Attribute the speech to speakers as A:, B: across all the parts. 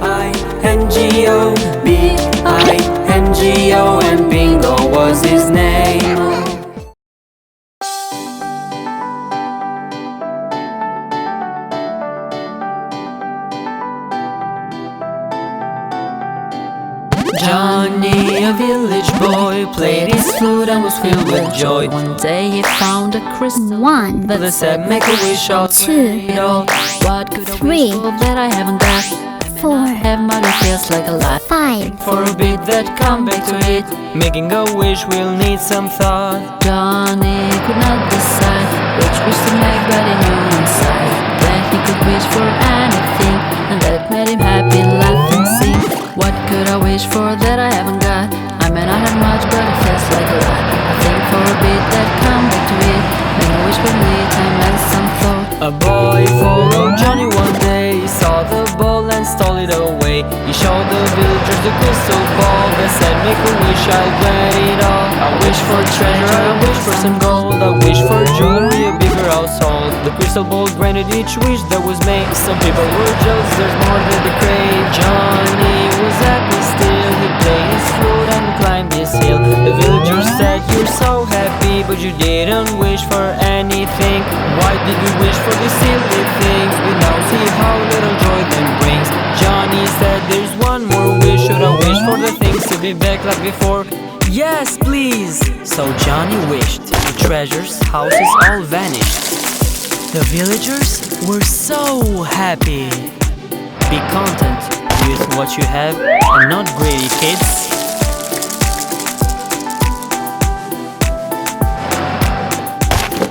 A: B-I-N-G-O, B-I-N-G-O, and Bingo was his name. Johnny, a village boy, played his flute and was filled with joy. One day he found a crystal
B: 1,
A: that said, make a wish, I'll
B: 2,
A: grant it all. What could I
B: 3,
A: wish for that I haven't got?
B: 4,
A: Have money feels like a lot.
B: 5,
A: For a bit that come back to it, making a wish will need some thought. Johnny could not decide which wish to make, but he knew inside that he could wish for anything, and that made him happy, laugh and sing. What could I wish for that I haven't got? I may not have much, but it feels like a lot. I think for a bit that come back to it, make a wish will need time and some thought. A boy followed Johnny one day. He saw the ball and stole it away. He showed the villagers the crystal ball that said, make a wish, I'll grant it all. I wish for treasure, I wish for some gold, I wish for jewelry, a bigger household. The crystal ball granted each wish that was made. Some people were jealous, there's more that they crave. Johnny was happy still. He played his flute and climbed his hill. The villagers said, you're so happy, but you didn't wish for anything. Why did you wish for these silly things? We now see how little joy them brings. Johnny said, there's one more wish. Should I wish for the things to be back like before? Yes, please! So Johnny wished. The treasures, houses all vanished. The villagers were so happy. Be content with what you have and not greedy, kids.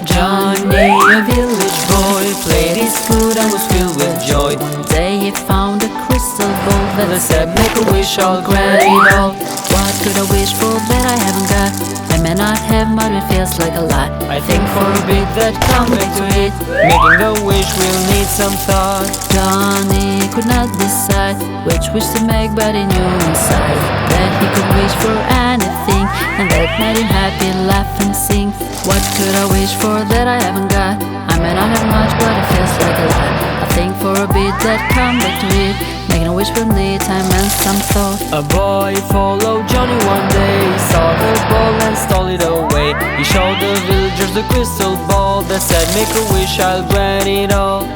A: Johnny, a village boy, played his flute and was filled with joy. One day he found a crystal ball that said, make a wish, I'll grant it all. What could I wish for that I haven't got? I may not have, but it feels like a lot. I think for a bit that come back to it, making a wish will need some thought. Johnny could not decide which wish to make, but he knew inside that he could wish for anything, and that made him happy, laugh and sing. What could I wish for that I haven't got? I may not have much, but it feels like a lot. I think for a bit that come back to it, making a wish will need time and some thought. A boy followed Johnny one day. He saw the ball and stole it away. He showed the villagers the crystal ball that said, make a wish, I'll grant it all.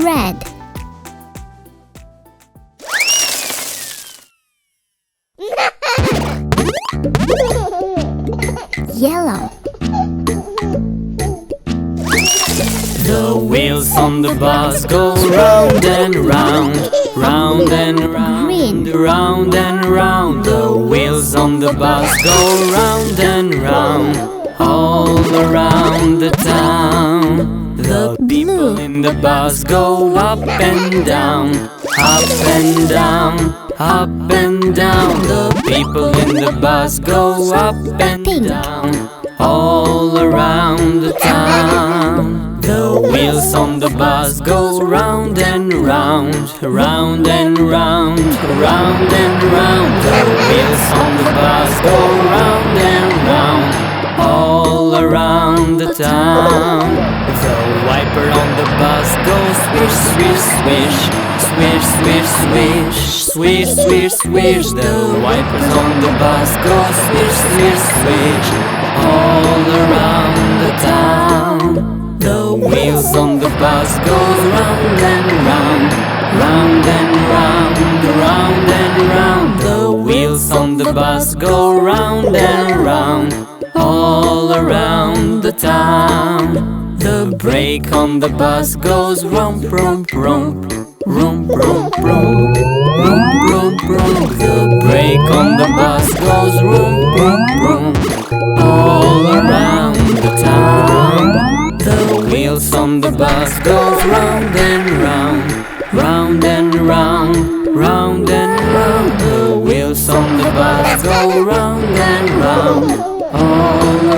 B: red, yellow,
A: the wheels on the bus go round and round, round and round,
B: green,
A: round and round. The wheels on the bus go round and round, all around the town. The people in the bus go up and down, up and down, up and down. The people in the bus go up and down, all around the town. The wheels on the bus go round and round, round and round, round and round. The wheels on the bus go round and round, all around the town. The wiper on the bus goes swish, swish, swish, swish, swish, swish, swish, swish, swish. The wipers on the bus go swish, swish, swish, all around the town. The wheels on the bus goes round and round, round and round, round and round. The wheels on the bus go round and round, all around the town. The brake on the bus goes romp, romp, romp, romp, romp, romp, romp, romp, romp. The brake on the bus goes romp, romp, romp, all around the town. The wheels on the bus goes round and round, round and round, round and round. The wheels on the bus go round and round, all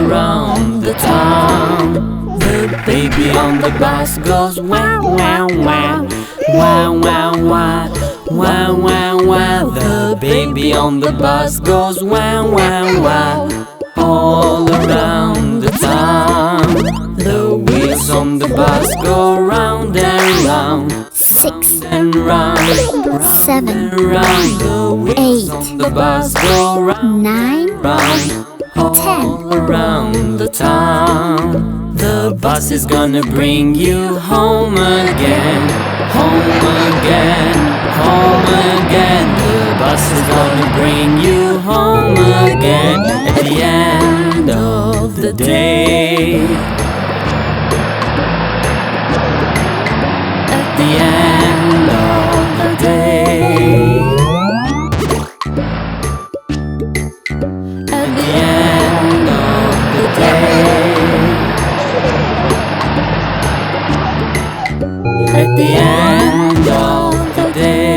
A: town. The baby on the bus goes wow, wow, wow. Wow, wow, wow. Wow, wow, wow. The baby on the bus goes wow, wow, wow. All around the town. The wheels on the bus go round and round.
B: 6,
A: And round,
B: 7,
A: and round. The wheels
B: 8,
A: on the bus go round,
B: 9,
A: round. All around the town. The bus is gonna bring you home again. Home again, home again. The bus is gonna bring you home again at the end of the day. At the end of the day. At the end of the day. At the end of the day.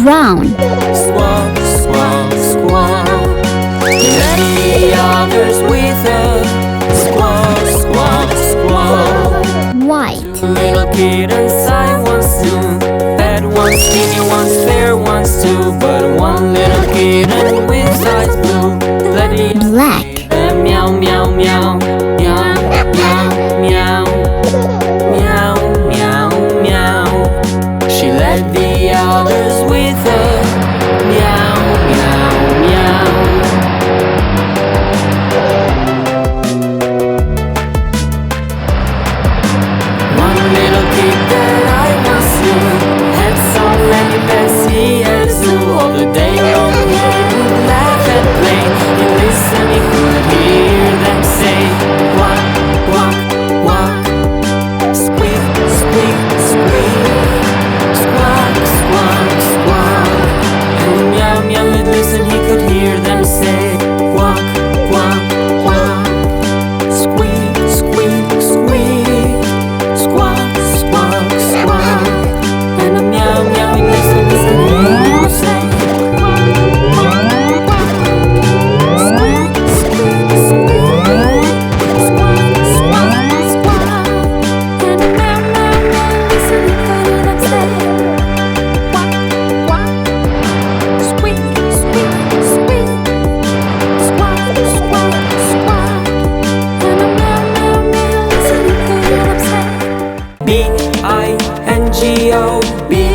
B: Brown,
A: Squawk, squawk, squawk. Let the others with us. Squawk, squawk, squawk.
B: white,
A: Little kittens I once knew. Fat ones, skinny ones, fair ones too. But one little kitten with eyes blue. Let the
B: black,
A: meow, meow, meow, meow, meow, meow, meow, meow, meow. She led the others with her. Meow, meow, meow. One little kid that I once knew had so many pets he had zoo all the day long. He go, be